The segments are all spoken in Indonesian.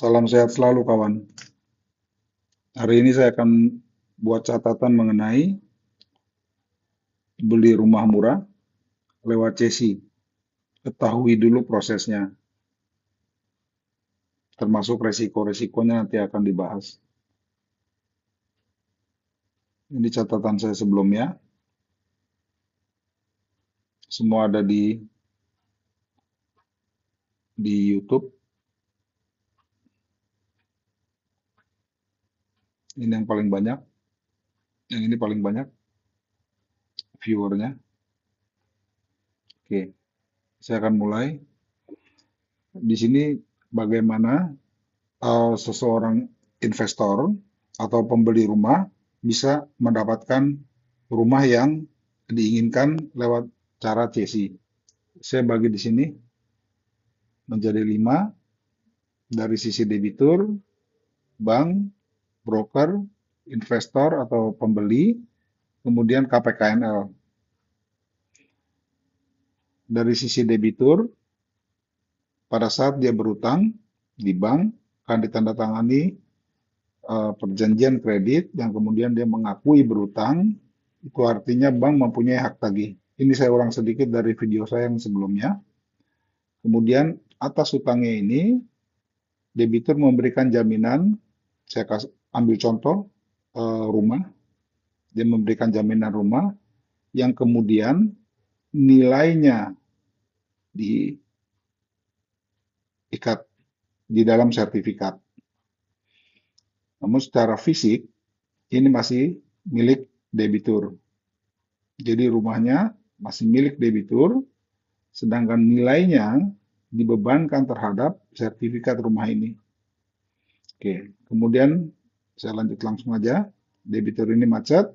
Salam sehat selalu kawan. Hari ini saya akan buat catatan mengenai beli rumah murah lewat CESI. Ketahui dulu prosesnya, termasuk resiko-resikonya nanti akan dibahas. Ini catatan saya sebelumnya, semua ada di YouTube. Ini yang paling banyak, yang ini paling banyak viewernya. Oke, saya akan mulai. Di sini bagaimana seseorang investor atau pembeli rumah bisa mendapatkan rumah yang diinginkan lewat cara CESI. Saya bagi di sini menjadi 5 dari sisi debitur, bank, broker, investor atau pembeli, kemudian KPKNL. Dari sisi debitur, pada saat dia berutang di bank akan ditandatangani perjanjian kredit yang kemudian dia mengakui berutang, itu artinya bank mempunyai hak tagih. Ini saya ulang sedikit dari video saya yang sebelumnya. Kemudian atas utangnya ini, debitur memberikan jaminan, saya ambil contoh rumah, dia memberikan jaminan rumah yang kemudian nilainya diikat di dalam sertifikat. Namun secara fisik ini masih milik debitur. Jadi rumahnya masih milik debitur, sedangkan nilainya dibebankan terhadap sertifikat rumah ini. Oke, kemudian saya lanjut langsung aja. Debitur ini macet.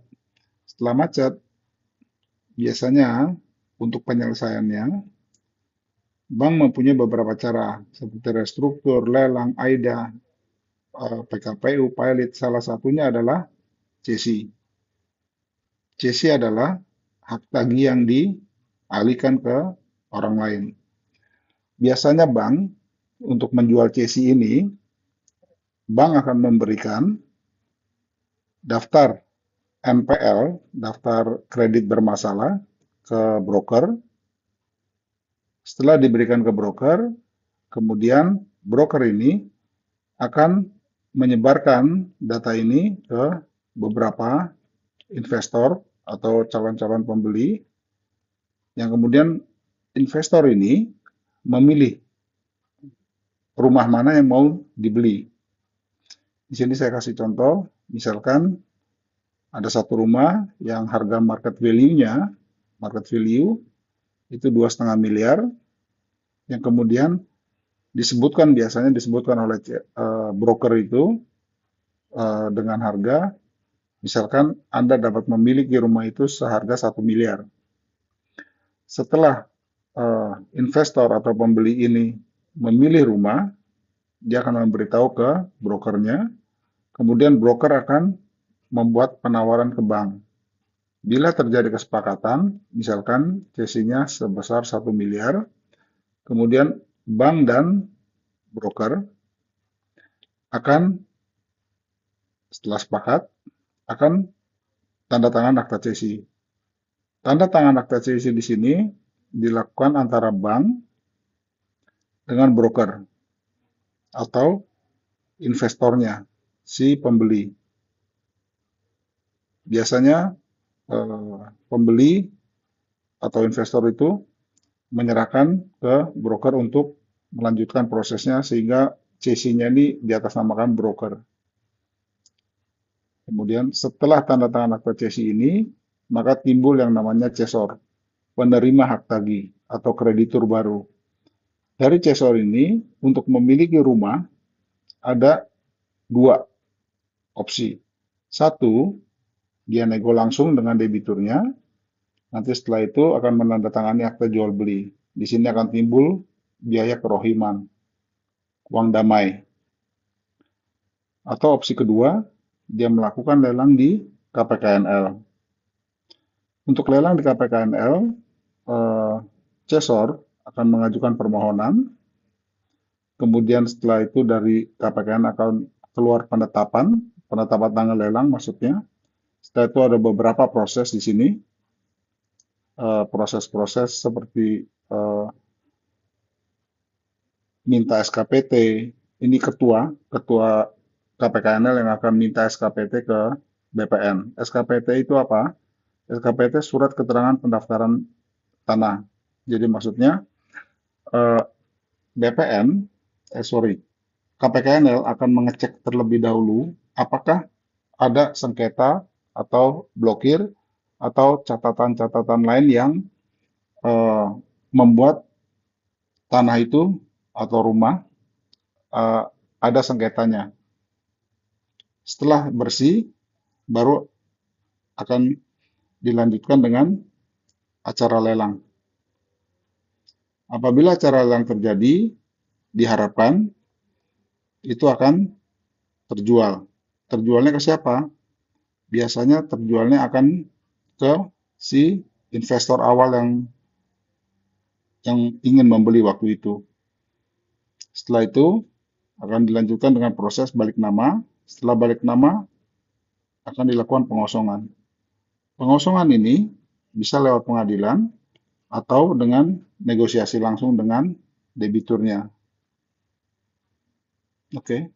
Setelah macet, biasanya untuk penyelesaiannya, bank mempunyai beberapa cara seperti restruktur, lelang, AIDA, PKPU, pilot. Salah satunya adalah CESI. CESI adalah hak tagih yang dialihkan ke orang lain. Biasanya bank untuk menjual CESI ini, bank akan memberikan daftar NPL, daftar kredit bermasalah, ke broker. Setelah diberikan ke broker, kemudian broker ini akan menyebarkan data ini ke beberapa investor atau calon-calon pembeli, yang kemudian investor ini memilih rumah mana yang mau dibeli. Di sini saya kasih contoh, misalkan ada satu rumah yang harga market value-nya, market value itu 2,5 miliar, yang kemudian biasanya disebutkan oleh broker itu dengan harga, misalkan Anda dapat memiliki rumah itu seharga 1 miliar. Setelah investor atau pembeli ini memilih rumah, dia akan memberitahu ke brokernya, kemudian broker akan membuat penawaran ke bank. Bila terjadi kesepakatan, misalkan CESI-nya sebesar 1 miliar, kemudian bank dan broker akan, setelah sepakat, akan tanda tangan akta CESI. Tanda tangan akta CESI di sini dilakukan antara bank dengan broker atau investornya, si pembeli. Biasanya pembeli atau investor itu menyerahkan ke broker untuk melanjutkan prosesnya sehingga CESI-nya ini diatasnamakan broker. Kemudian setelah tanda tangan akta CESI ini, maka timbul yang namanya cesor, penerima hak tagih atau kreditur baru. Dari cesor ini, untuk memiliki rumah, ada 2 opsi. Satu, dia nego langsung dengan debiturnya, nanti setelah itu akan menandatangani akta jual beli. Di sini akan timbul biaya kerohiman, uang damai. Atau opsi kedua, dia melakukan lelang di KPKNL. Untuk lelang di KPKNL, cesor akan mengajukan permohonan, Kemudian setelah itu dari KPKN akan keluar penetapan tanggal lelang maksudnya. Setelah itu ada beberapa proses di sini, proses-proses seperti minta SKPT. Ini ketua KPKNL yang akan minta SKPT ke BPN. SKPT itu apa? SKPT surat keterangan pendaftaran tanah. Jadi maksudnya BPN, KPKNL akan mengecek terlebih dahulu apakah ada sengketa atau blokir atau catatan-catatan lain yang membuat tanah itu atau rumah ada sengketanya. Setelah bersih, baru akan dilanjutkan dengan acara lelang. Apabila acara lelang terjadi, diharapkan itu akan terjual. Terjualnya ke siapa? Biasanya terjualnya akan ke si investor awal yang ingin membeli waktu itu. Setelah itu akan dilanjutkan dengan proses balik nama. Setelah balik nama akan dilakukan pengosongan. Pengosongan ini bisa lewat pengadilan atau dengan negosiasi langsung dengan debiturnya. Oke,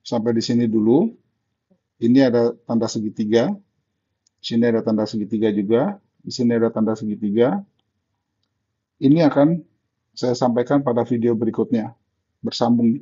sampai di sini dulu. Ini ada tanda segitiga. Di sini ada tanda segitiga juga. Di sini ada tanda segitiga. Ini akan saya sampaikan pada video berikutnya. Bersambung.